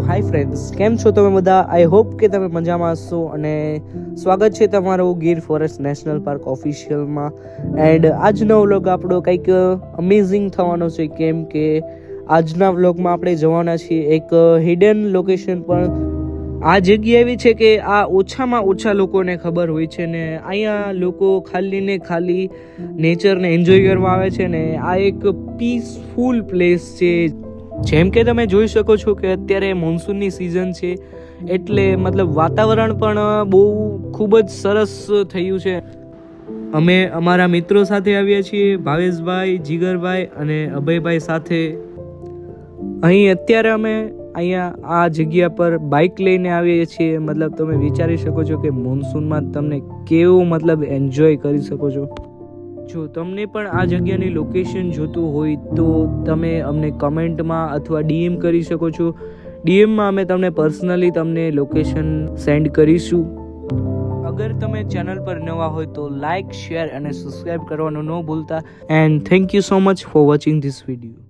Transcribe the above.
Hi friends, કેમ છો તમે બધા? આઈ હોપ કે તમે મજામાં હશો અને સ્વાગત છે તમારું ગીર ફોરેસ્ટ નેશનલ પાર્ક ઓફિશિયલમાં. એન્ડ આજનો વ્લોગ આપણો કંઈક અમેઝિંગ થવાનો છે, કેમ કે આજના વ્લોગમાં આપણે જવાના છીએ એક હિડન લોકેશન. પણ આ જગ્યા એવી છે કે આ ઓછામાં ઓછા લોકોને ખબર હોય છે ને અહીંયા લોકો ખાલી ને ખાલી નેચરને એન્જોય કરવા આવે છે ને આ એક પીસફુલ પ્લેસ છે. જેમ કે તમે જોઈ શકો છો કે અત્યારે મોન્સૂનની સિઝન છે, એટલે મતલબ વાતાવરણ પણ બહુ ખૂબ જ સરસ થયું છે. અમે અમારા મિત્રો સાથે આવ્યા છીએ, ભાવેશભાઈ, જીગરભાઈ અને અભયભાઈ સાથે. અહીં અત્યારે અમે અહીંયા આ જગ્યા પર બાઇક લઈને આવીએ છીએ. મતલબ તમે વિચારી શકો છો કે મોન્સૂનમાં તમને કેવું મતલબ એન્જોય કરી શકો છો. જો તમને પણ આ જગ્યાની લોકેશન જોતું હોય તો તમે અમને કમેન્ટમાં અથવા ડીએમ કરી શકો છો. ડીએમમાં અમે તમને પર્સનલી તમને લોકેશન સેન્ડ કરીશું. અગર તમે ચેનલ પર નવા હોય તો લાઇક, શેર અને સબસ્ક્રાઇબ કરવાનું ન ભૂલતા. And thank you so much for watching this video.